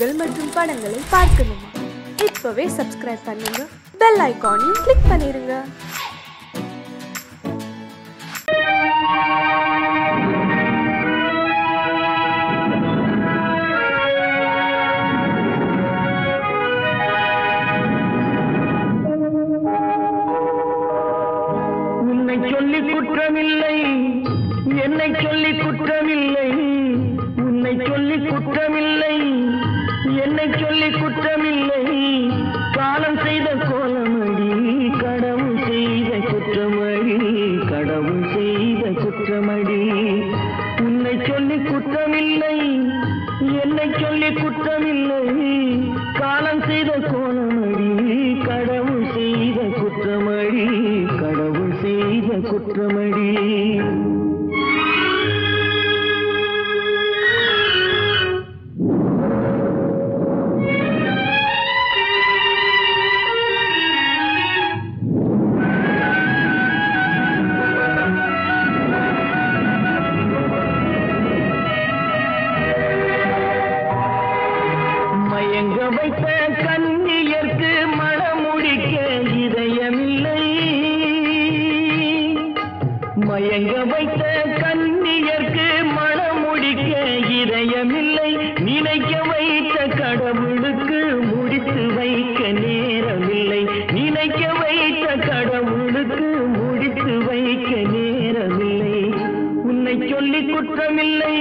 நிகழ்ச்சிகள் மற்றும் படங்களை பார்க்கணுமா? இப்பவே சப்ஸ்கிரைப் பண்ணுங்க, பெல் ஐகானையும் கிளிக் பண்ணிருங்க. உன்னை சொல்லி குற்றமில்லை, என்னை சொல்லி குற்றமில்லை, உன்னை சொல்லி குற்றமில்லை, என்னை சொல்லி குற்றமில்லை, காலம் செய்த கோலமடி, கடவுள் செய்த குற்றமடி, கடவுள் செய்த குற்றமடி. உன்னை சொல்லி குற்றமில்லை, என்னை சொல்லி குற்றமில்லை, காலம் செய்த கோலமடி, கடவுள் செய்த குற்றமடி, கடவுள் செய்த குற்றமடி. மயங்க வைத்த கண்ணியர்க்கு மனமுடிக்க இதயமில்லை, மயங்க வைத்த கண்ணியர்க்கு மனமுடிக்க இதயமில்லை, நினைக்க வைத்த கடவுளுக்கு முடித்து வைக்க நேரமில்லை, நினைக்க வைத்த கடவுளுக்கு முடித்து வைக்க நேரமில்லை. உன்னை சொல்லி குற்றமில்லை,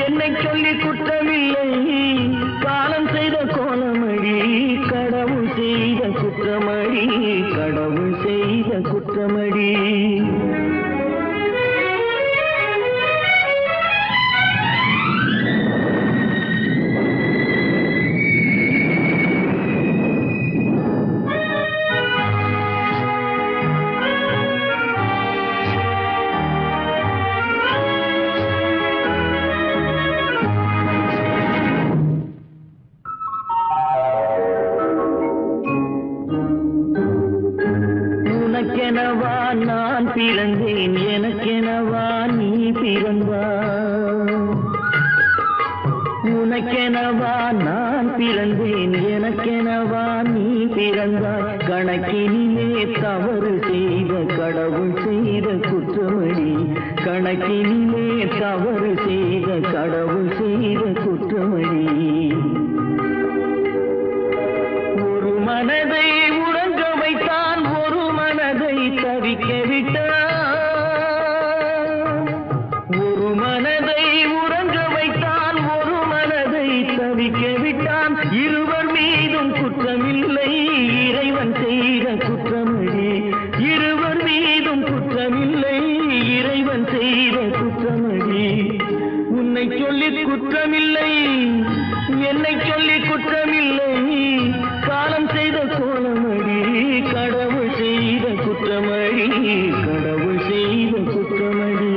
என்னை சொல்லி குற்றமில்லை, காலம் செய்த கோலமடி, கடவுள் செய்த குற்றமடி, கடவுள் செய்த குற்றமடி. உனக்கெனவா நான் பிறந்தேன், எனக்கெனவா நீ பிறந்தாய், உனக்கெனவா நான் பிறந்தேன், எனக்கெனவா நீ பிறந்தாய், கணக்கினிலே தவறு செய்த கடவுள் செய்த குற்றமடி, கணக்கினிலே தவறு செய்த கடவுள் செய்த குற்றமடி. ஒரு மனதை உறங்க வைத்தான், ஒரு மனதை தவிக்க விட்டான், ஒரு மனதை உறங்க வைத்தான், ஒரு மனதை தவிக்க விட்டான், இருவர் மீதும் குற்றமில்லை, இறைவன் செய்த குற்றமடி, இருவர் மீதும் குற்றமில்லை, இறைவன் செய்த குற்றமடி. உன்னை சொல்லி குற்றமில்லை, என்னை சொல்லி குற்றமில்லை, காலம் செய்த கோலமடி, கடவுள் செய்த குற்றமடி, கடவுள் செய்த குற்றமடி.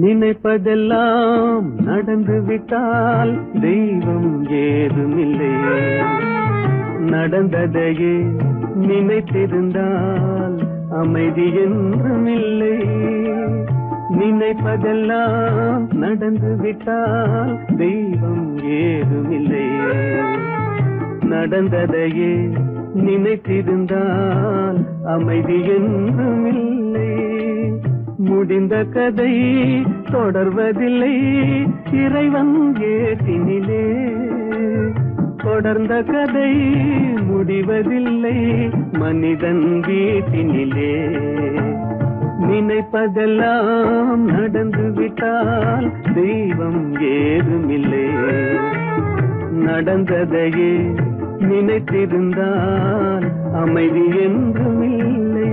நினைப்பதெல்லாம் நடந்து விட்டால் தெய்வம் ஏதுமில்லை, நடந்ததையே நினைத்திருந்தால் அமைதி என்றுமில்லை, நினைப்பதெல்லாம் நடந்து விட்டால் தெய்வம் ஏதுமில்லை, நடந்ததையே நினைத்திருந்தால் அமைதி என்றுமில்லை. முடிந்த கதை தொடர்வதில்லை, இறைவன் ஏட்டினிலே தொடர்ந்த கதை முடிவதில்லை, மனிதன் வீட்டினிலே. நினைப்பதெல்லாம் நடந்து விட்டால் தெய்வம் ஏதுமில்லை, நடந்ததையே நினைத்திருந்தால் அமைதி என்றுமில்லை.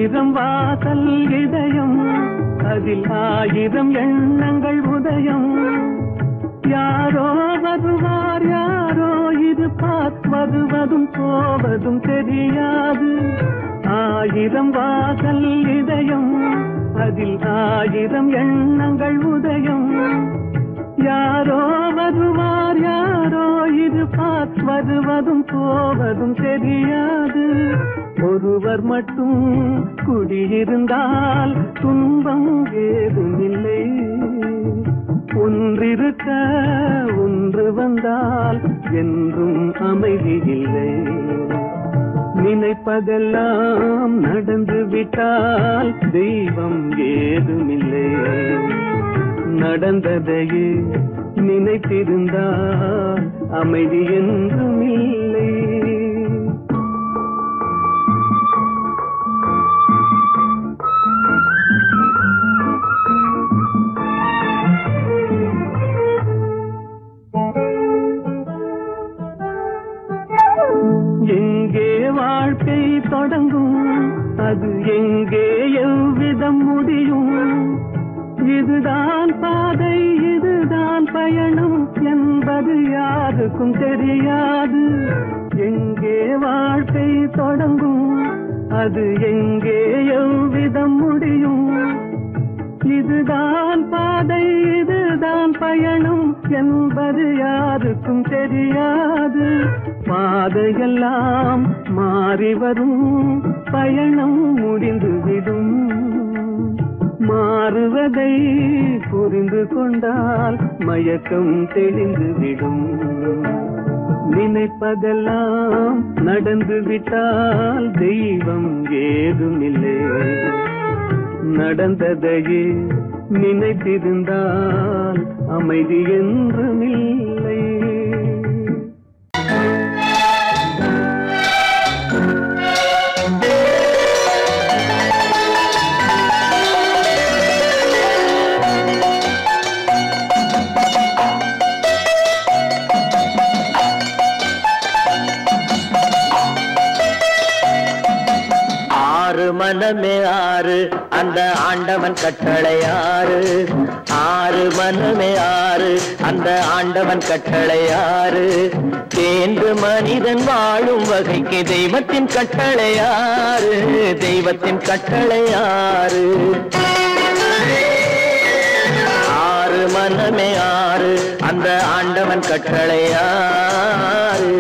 ஆயிரம் வாசல் இதயம், அதில் ஆயிரம் எண்ணங்கள் உதயம். யாரோ வருவார் யாரோ இருப்பார், வருவதும் போவதும் தெரியாது. ஆயிரம் வாசல் இதயம், அதில் ஆயிரம் எண்ணங்கள் உதயம். யாரோ வருவார் யாரோ இருப்பார், வருவதும் போவதும் தெரியாது. ஒருவர் மட்டும் குடியிருந்தால் துன்பம் ஏதுமில்லை. ஒன்றிருக்க ஒன்று வந்தால் என்றும் அமைதி இல்லை. நினைப்பதெல்லாம் நடந்து விட்டால் தெய்வம் ஏதுமில்லை. நடந்ததையே நினைத்திருந்தால் அமைதி என்றும் இல்லை. எங்கே வாழ்க்கை தொடங்கும், அது எங்கே எவ்விதம் முடியும்? இதுதான் பாதை இதுதான் பயணம் என்பது யாருக்கும் தெரியாது. எங்கே வாழ்க்கை தொடங்கும், அது எங்கே எவ்விதம் முடியும்? இதுதான் பாதை இதுதான் பயணம் என்பது யாருக்கும் தெரியாது. பாதையெல்லாம் மாறி வரும், பயணம் முடிந்துவிடும். மாறுவதை புரிந்து கொண்டால் மயக்கம் தெளிந்துவிடும். நினைப்பதெல்லாம் நடந்து விட்டால் தெய்வம் ஏதுமில்லை. நடந்ததையே நினைத்திருந்தால் அமைதி என்றுமில்லை. மனமே ஆறு அந்த ஆண்டவன் கட்டளை ஆறு. ஆறு மனமே ஆறு அந்த ஆண்டவன் கட்டளை ஆறு. தேர்ந்து மனிதன் வாழும் வகைக்கு தெய்வத்தின் கட்டளை ஆறு. தெய்வத்தின் கட்டளை ஆறு. ஆறு மனமே ஆறு அந்த ஆண்டவன் கட்டளை ஆறு.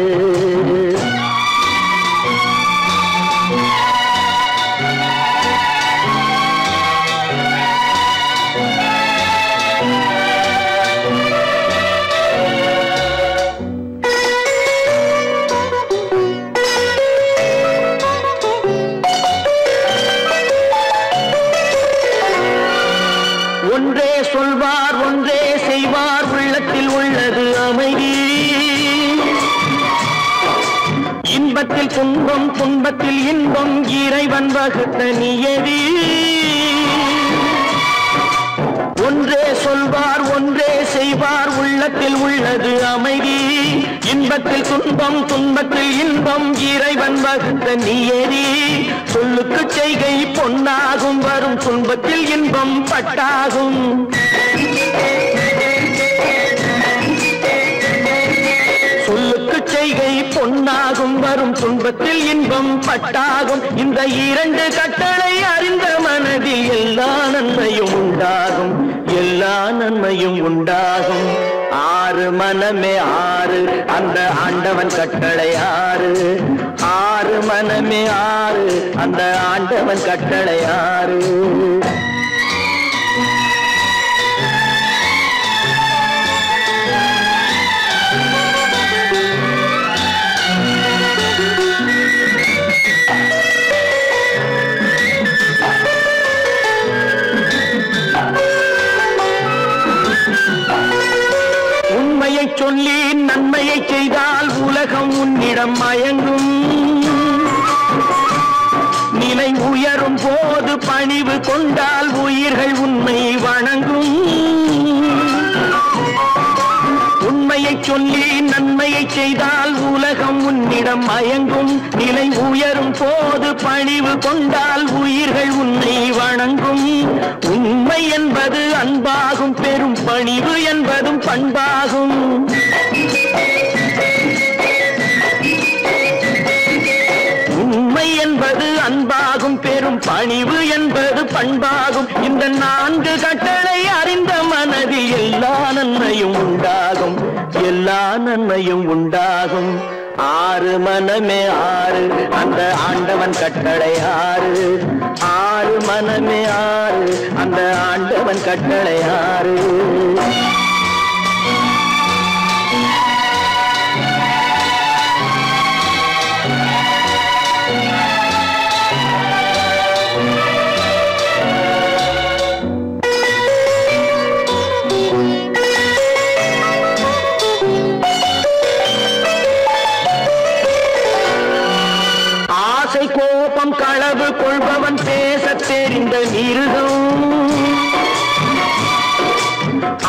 ஒன்றே சொல்வார் ஒன்றே செய்வார், உள்ளத்தில் உள்ளது அமைதி. இன்பத்தில் துன்பம் துன்பத்தில் இன்பம், இறைவன் வகுத்த நியதி. ஒன்றே சொல்வார் ஒன்றே செய்வார், உள்ளத்தில் உள்ளது அமைதி. இன்பத்தில் துன்பம் துன்பத்தில் இன்பம், இறைவன் வகுத்த நியதி. சொல்லுக்கு செய்கை பொன்னாகும், வரும் துன்பத்தில் இன்பம் பட்டாகும். சொல்லுக்கு செய்கை பொன்னாகும், வரும் துன்பத்தில் இன்பம் பட்டாகும். இந்த இரண்டு கட்டளை அறிந்த மனதில் எல்லா நன்மையும் உண்டாகும். எல்லா நன்மையும் உண்டாகும். ஆறு மனமே ஆறு அந்த ஆண்டவன் கட்டளை ஆறு. ஆறு மனமே ஆறு அந்த ஆண்டவன் கட்டளை ஆறு. உண்மையை சொல்லி நன்மையை செய்தால் உலகம் உன்னிடம் மயங்கும். நிலை உயரும் போது பணிவு கொண்டால் உயிர்கள் உன்னை வணங்கும். உண்மையை சொல்லி நன்மையை செய்தால் உலகம் உன்னிடம் மயங்கும். நிலை உயரும் போது பணிவு கொண்டால் உயிர்கள் உன்னை வணங்கும். உண்மை என்பது அன்பாகும், பெரும் பணிவு என்பதும் பண்பாகும். உண்மை என்பது அன்பாகும், பெரும் பணிவு என்பது பண்பாகும். இந்த 4 கட்டளை அறிந்த மனதில் எல்லா நன்மையும் உண்டாகும், எல்லா நன்மையும் உண்டாகும். 6 மனமே 6 அந்த ஆண்டவன் கட்டளை 6. 6 மனமே 6 அந்த ஆண்டவன் கட்டளை 6. கோபம் களவு கொள்பவன் பேச தெரிந்த மிருகம்.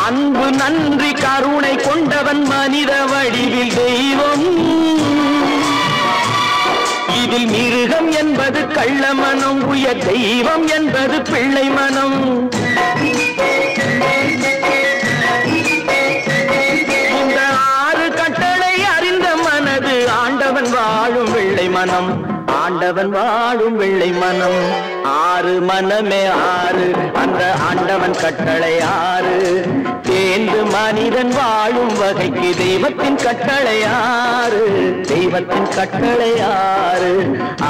அன்பு நன்றி கருணை கொண்டவன் மனித வடிவில் தெய்வம். இதில் மிருகம் என்பது கள்ள மனம், உயர் தெய்வம் என்பது பிள்ளை மனம். இந்த 6 கட்டளை அறிந்த மனது ஆண்டவன் வாழும் வெள்ளை மனம், ஆண்டவன் வாழும் வெள்ளை மனம். 6 மனமே 6 அந்த ஆண்டவன் கட்டளை 6. தேர்ந்து மனிதன் வாழும் வகைக்கு தெய்வத்தின் கட்டளை 6, தெய்வத்தின் கட்டளை 6.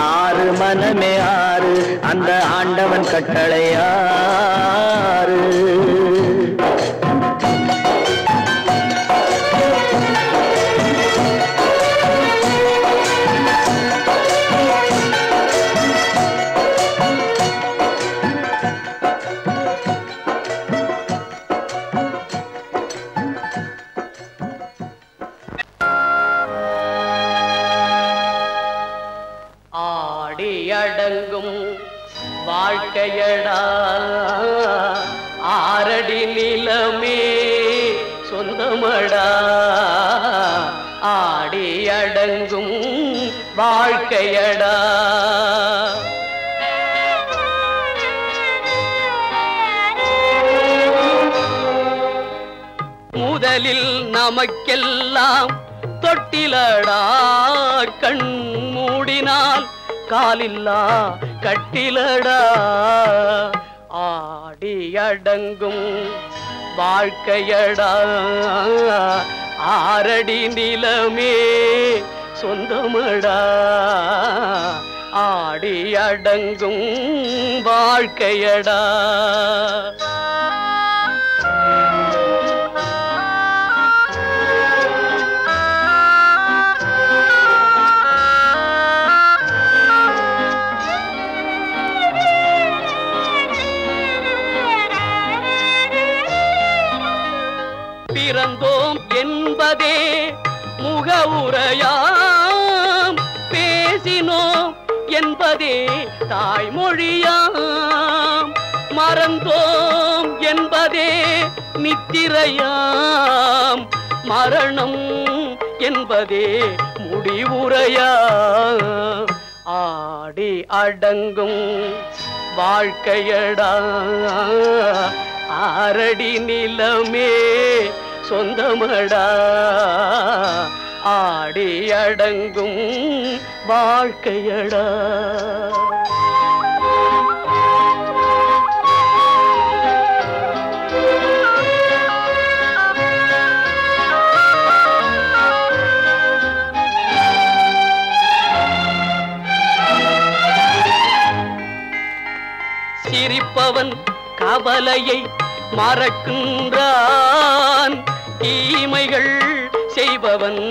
6 மனமே 6 அந்த ஆண்டவன் கட்டளை 6. அடங்கும் வாழ்க்கையடா 6 அடி நிலமே சொந்தமடா. ஆடி அடங்கும் வாழ்க்கையடா. முதலில் நமக்கெல்லாம் தொட்டிலடா, கண் மூடினால் காலில்லா கட்டிலடா. ஆடி அடங்கும் வாழ்க்கையடா 6 அடி நிலமே சொந்தமடா. ஆடி அடங்கும் வாழ்க்கையடா. பிறந்தோம் என்பதே முகவுரையாம், பேசினோம் என்பதே தாய்மொழியாம், மறந்தோம் என்பதே நித்திரையாம், மரணம் என்பதே முடிவுரையாம். ஆடி அடங்கும் வாழ்க்கையடா 6 அடி நிலமே சொந்தமடா. ஆடி அடங்கும் வாழ்க்கையடா. சிரிப்பவன் கவலையை மறக்கின்றான், தீமைகள் செய்பவன்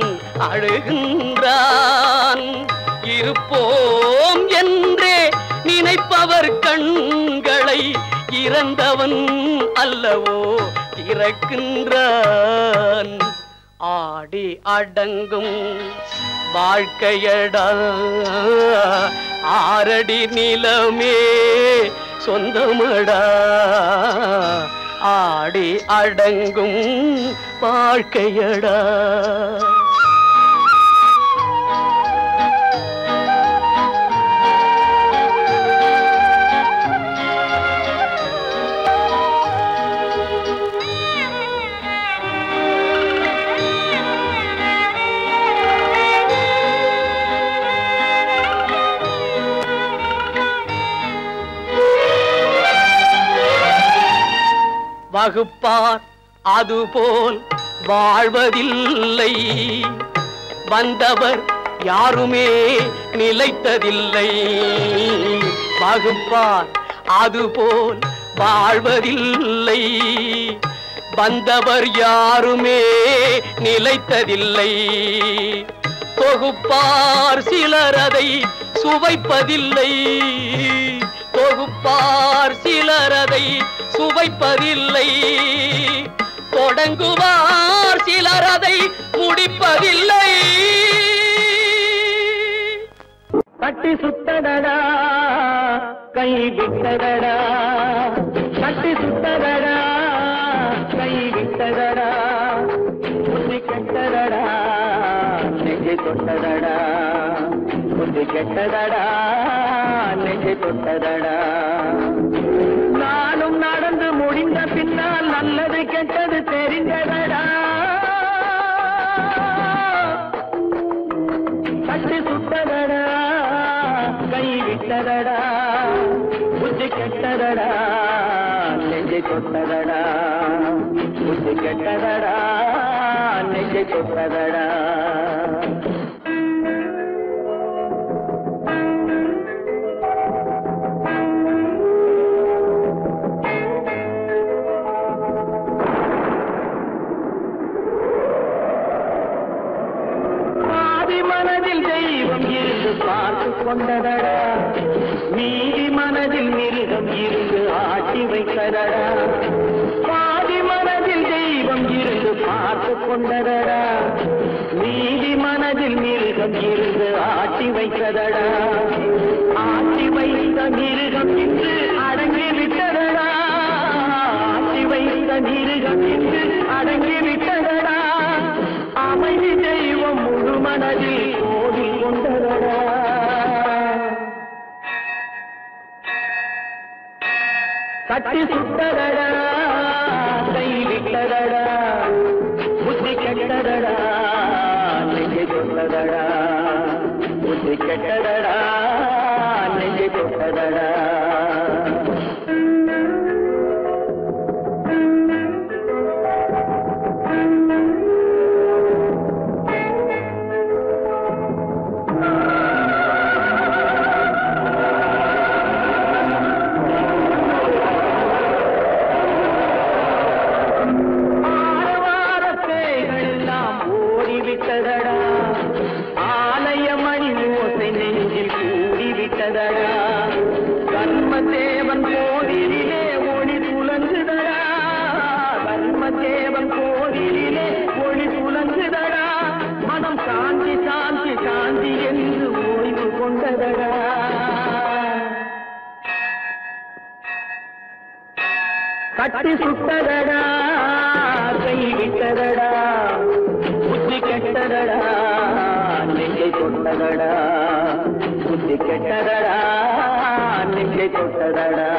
அழுகின்றான். இருப்போம் என்றே நினைப்பவர் கண்களை இறந்தவன் அல்லவோ திறக்கின்றான். ஆடி அடங்கும் வாழ்க்கையடா 6 அடி நிலமே சொந்தமடா. ஆடி அடங்கும் வாழ்க்கையடா. வகுப்பார் அதுபோல் வாழ்வதில்லை, வந்தவர் யாருமே நிலைத்ததில்லை. வகுப்பார் அதுபோல் வாழ்வதில்லை, வந்தவர் யாருமே நிலைத்ததில்லை. தொகுப்பார் சிலர் அதை சுவைப்பதில்லை, தொகுப்பார் சிலர் அதை சுவைப்பதில்லை. தொடங்குவார் சிலர் அதை முடிப்பதில்லை. கட்டி சுத்தடடா கை விட்டதடா, கட்டி சுத்தடடா கை விட்டதடா, புத்தி கெட்டதடா நெஞ்சை தொட்டதடா, புத்தி கெட்டதடா நெஞ்சை தொட்டதடா. நானும் நடந்து முடிந்த பின்னால் நல்லது கெட்டது தெரிந்ததடா. கட்டி சுட்டதடா கை விட்டதடா, புத்தி கெட்டதடா நெஞ்சை தொட்டதடா, புத்தி கெட்டதடா நெஞ்சை தொட்டதடா. மனதில் தெய்வம் இருந்து பார்த்து கொண்டதடா, நீதி மனதில் மிருகம் இருந்து ஆட்டி வைத்ததடா. பாதி மனதில் தெய்வம் இருந்து பார்த்து கொண்டதடா, நீதி மனதில் மிருகம் இருந்து ஆட்டி வைத்ததடா. ஆட்டி வைத்த மிருகம் இன்று அடங்கி விட்டதடா, ஆட்டி வைத்த மிருகம் இன்று அடங்கி விட்டதடா. அமைதி தெய்வம் முழு மனதில் கோவில் கொண்டதடா. கட்டி சுட்டதடா கை விட்டதடா, புத்தி கெட்டதடா நெஞ்சை தொட்டதடா, புத்தி கெட்டதடா நெஞ்சை தொட்டதடா. கர்மதேவன் கோவிலிலே ஒளி துலங்குதடா, கர்மதேவன் கோவிலிலே ஒளி துலங்குதடா. மனம் சாந்தி சாந்தி சாந்தி என்று ஓய்வு கொண்டதடா. கட்டி சுட்டதடா கை விட்டதடா, புத்தி கெட்டதடா நெஞ்சை தொட்டதடா, புத்தி கெட்டதடா நெஞ்சை தொட்டதடா.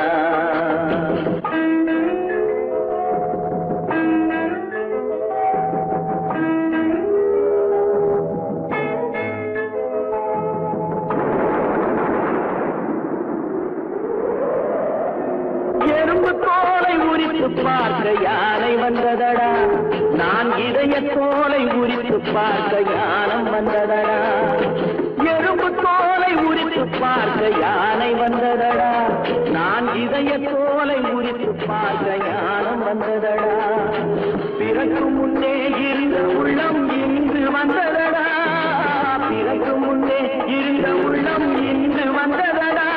எறும்பு தோலை உரித்து பார்க்க யானை வந்ததடா, நான் இதய தோலை உரித்து பார்க்க யானம் வந்ததடா. எறும்பு தோலை உரித்து பார்க்க யானை வந்ததடா, நான் இதய தோலை உரித்து பார்க்க யானம் வந்ததடா. பிறகு முன்னே இருந்த உள்ளம் இன்று வந்ததடா, பிறகு முன்னே இருந்த உள்ளம் இன்று வந்ததடா.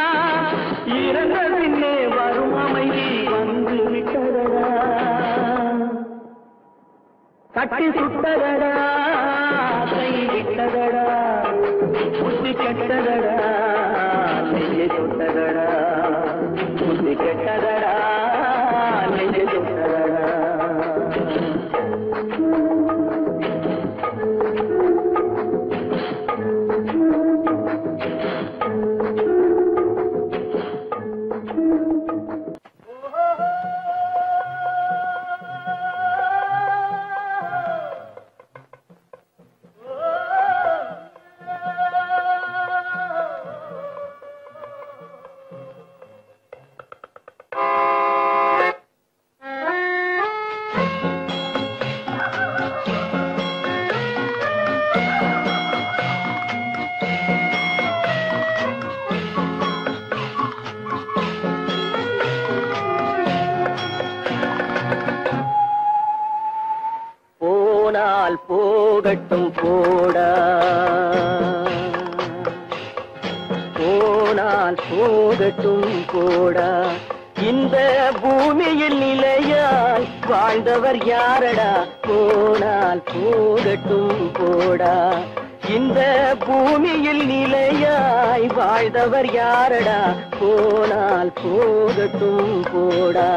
இறந்த பின்னே வரும் அமைதி வந்து விட்டதடா. கட்டி சுட்டதடா கை விட்டதடா, புத்தி கெட்டதடா நெஞ்சை தொட்டதடா, புத்தி கெட்டதடா நெஞ்சை தொட்டதடா. போனால் போகட்டும் போடா, போனால் போகட்டும் போடா. இந்த பூமியில் நிலையாய் வாழ்ந்தவர் யாரடா, போனால் போகட்டும் போடா. இந்த பூமியில் நிலையாய் வாழ்ந்தவர் யாரடா, போனால் போகட்டும் போடா.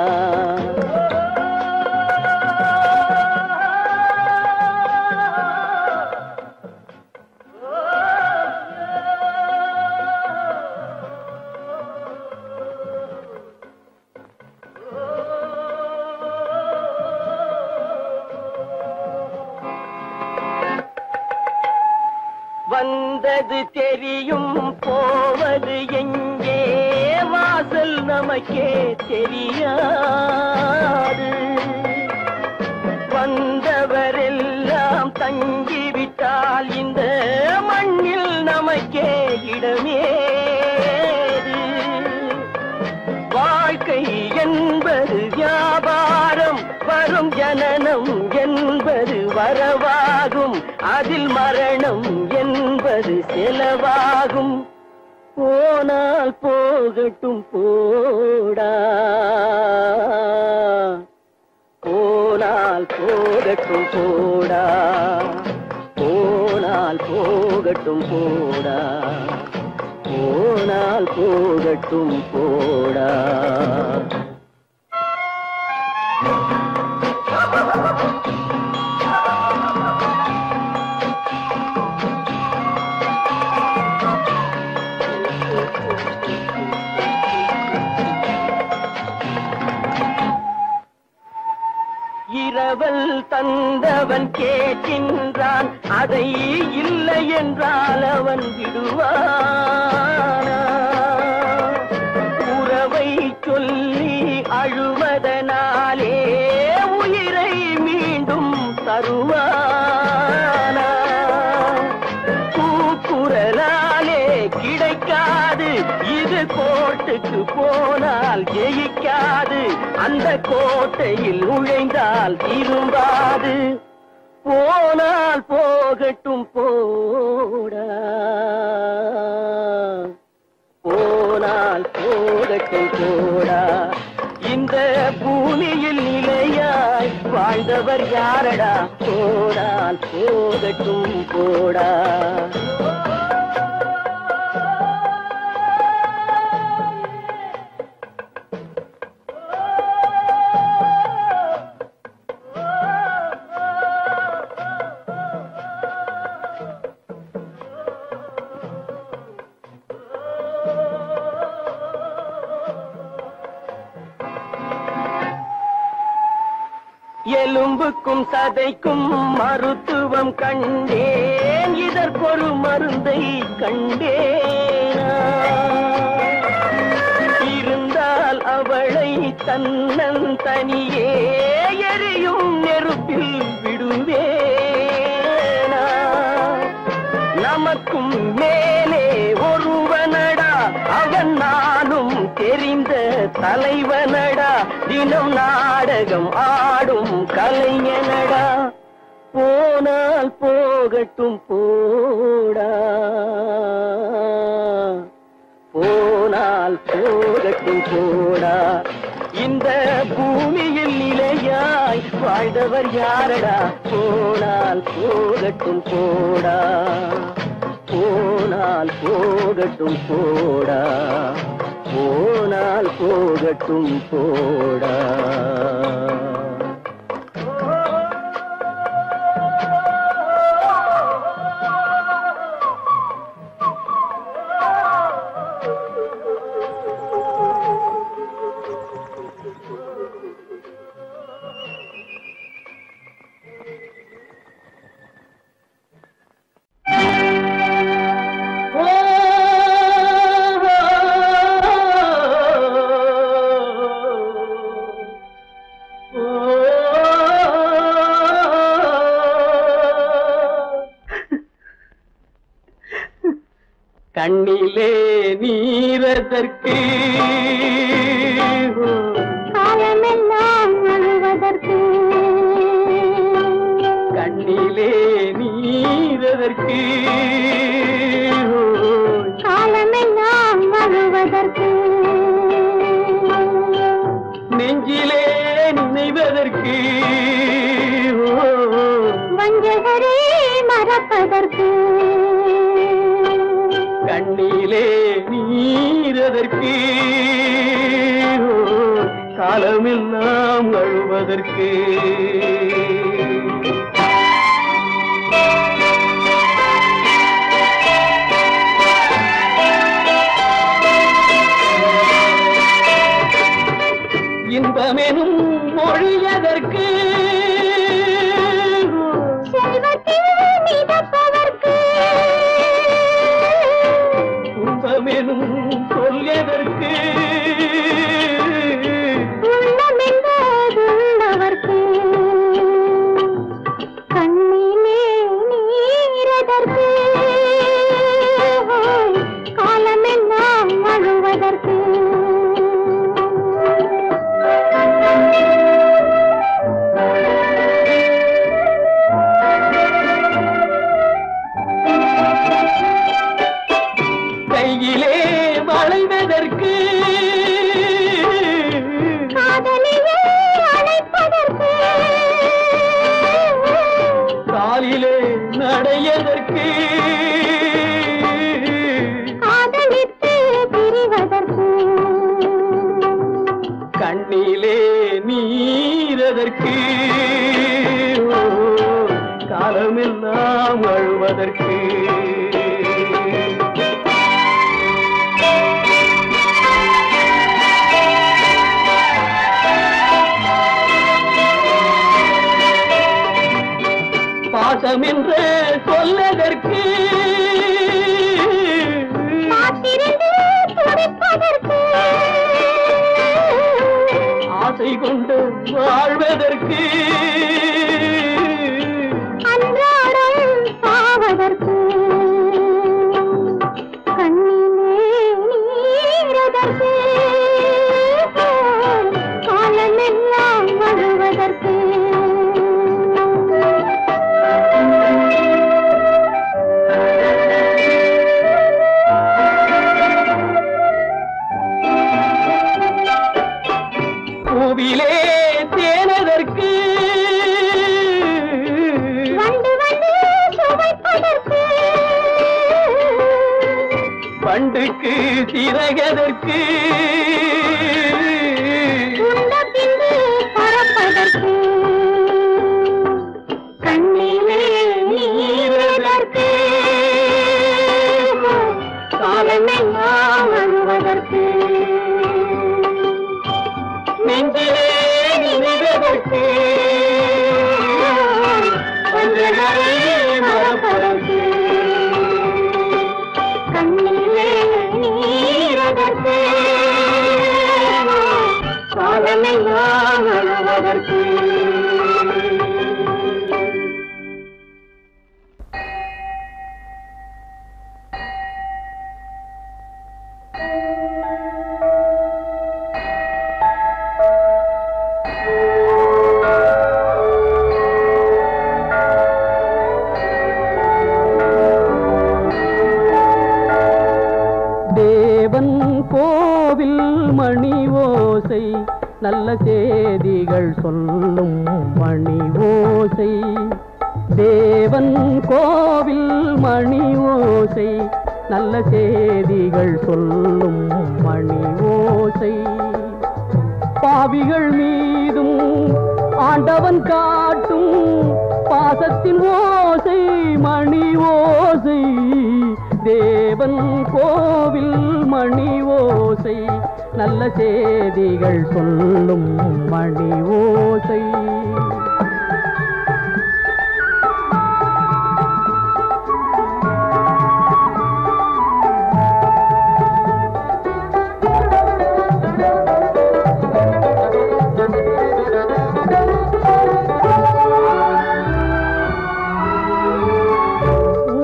வந்தது தெரியும் போவது எங்கே, வாசல் நமக்கே தெரியாது. வந்தவரெல்லாம் தங்கிவிட்டால் இந்த மண்ணில் நமக்கே இடமேது. வாழ்க்கை என்பது வியாபாரம், வரும் ஜனனம் என்பது வரவாகும், அதில் மரணம் என்பது செலவாகும். போனால் போகட்டும் போடா, போனால் போகட்டும் போடா, போனால் போகட்டும் போடா, போனால் போகட்டும் போடா. இரவல் தந்தவன் கேட்கின்றான், அதை இல்லை என்றால் அவன் விடுவானா? உறவை சொல்லி அழுவதனாலே உயிரை மீண்டும் தருவானா? கூக்குரலாலே கிடைக்காது, இது கோட்டுக்கு போனால் ஜெயிக்காது, அந்த கோட்டையில் நுழைந்தால் திரும்பாது. போனால் போகட்டும் போடா, போனால் போகட்டும் போடா. இந்த பூமியில் நிலையாய் வாழ்ந்தவர் யாரடா, போனால் போகட்டும் போடா. எலும்புக்கும் சதைக்கும் மருத்துவம் கண்டேன், இதற்கொரு மருந்தை கண்டேனா? இருந்தால் அவளை தன்னன் தனியே எரியும் நெருப்பில் விடுவேனா? நமக்கும் மேலே ஒருவனடா, அவன் நானும் தெரிந்த தலைவனடா, தினம் நாடகம் ஆடும் கலைஞனடா. போனால் போகட்டும் போடா, போனால் போகட்டும் போடா. இந்த பூமியில் நிலையாய் வாழ்ந்தவர் யாரடா, போனால் போகட்டும் போடா, போனால் போகட்டும் போடா, போனால் போகட்டும் போடா. கண்ணிலே நீரதற்கு காலமெல்லாம் அழுவதற்கு, கண்ணிலே கண்ணிலே நீரதற்கு காலமெல்லாம் வருவதற்கு நெஞ்சிலே நினைவதற்கு வஞ்சகரே மறப்பதற்கு கண்ணிலே நீரதற்கு காலமெல்லாம் அழுவதற்கு இன்பமெனும் மொழியதற்கு செல்வத்தில் மிதப்பதற்கு துன்பமெனும் சொல்லியதற்கு உள்ளமென்பதுள்ளவர்க்கு கண்ணிலே நீரதற்கு காலமெல்லாம் அழுவதற்கு கையிலே வளைவதற்கு காதலிலே அழைப்பதற்கு காலிலே நடையதற்கு காதலித்து பிரிவதற்கு கண்ணிலே நீரதற்கு காலமெல்லாம் அழுவதற்கு பாசம் என்று சொல்லதற்கு காத்திருந்து துடிப்பதற்கு ஆசை கொண்டு வாழ்வதற்கு அன்றாடம் சாவதற்கு கண்ணிலே நீரதற்கு காலமெல்லாம் வருவதற்கு பூவிலே தேனதற்கு வந்து வந்து சுவைப்பதற்கு பண்டுக்கு சிறகதற்கு உண்ட பின்பு பறப்பதற்கு கண்ணிலே நீரதற்கு காலமெல்லாம் வருவதற்கு நெஞ்சிலே நினைவதற்கு வஞ்சகரே மறப்பதற்கு கண்ணிலே நீரதற்கு காலமெல்லாம் அழுவதற்கு தேவன் கோவில் மணி ஓசை நல்ல செய்திகள் சொல்லும் மணி ஓசை தேவன் கோவில் மணி ஓசை நல்ல செய்திகள் சொல்லும் மணி ஓசை பாவிகள் மீதும் ஆண்டவன் காட்டும் பாசத்தின் ஓசை மணி ஓசை தேவன் கோவில் மணி ஓசை நல்ல செய்திகள் சொல்லும் மணி ஓசை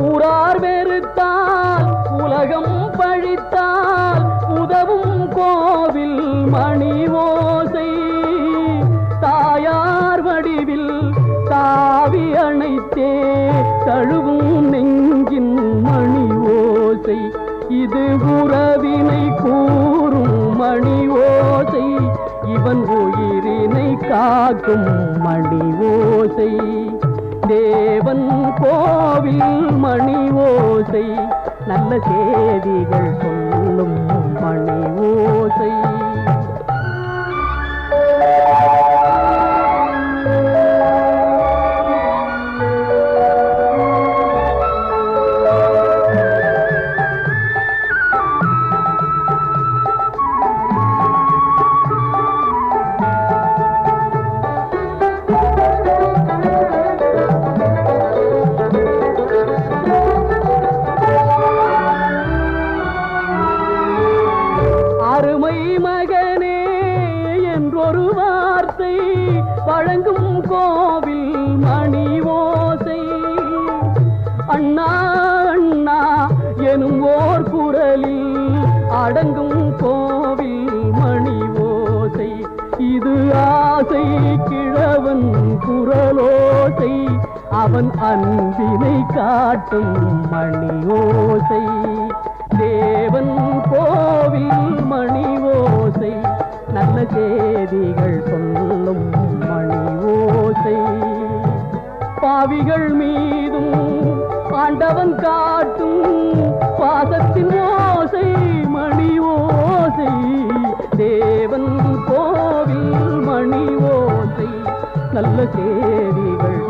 ஊரார் வெறுத்தால் உலகம் பழித்தால் உதவும் கோவில் மணி ஓசை தாயார் தழுவும் நெஞ்சின் மணி ஓசை, இது உறவினை கூறும் மணி ஓசை, இவன் உயிரினை காக்கும் மணி ஓசை. தேவன் கோவில் மணி ஓசை, நல்ல செய்திகள் சொல்லும் மணி ஓசை. அருமை மகனே என்றொரு வார்த்தை வழங்கும் கோவில் மணி ஓசை, அண்ணா அண்ணா எனும் ஓர் குரலில் அடங்கும் கோவில் மணி ஓசை, இது ஆசை கிழவன் குரலோசை, அவன் அன்பினை காட்டும் மணி ஓசை. தேவன் கோவில் மணி ஓசை, நல்ல செய்திகள் சொல்லும் மணி ஓசை. பாவிகள் மீதும் ஆண்டவன் காட்டும் பாசத்தின் ஓசை மணி ஓசை. தேவன் கோவில் மணி ஓசை, நல்ல செய்திகள்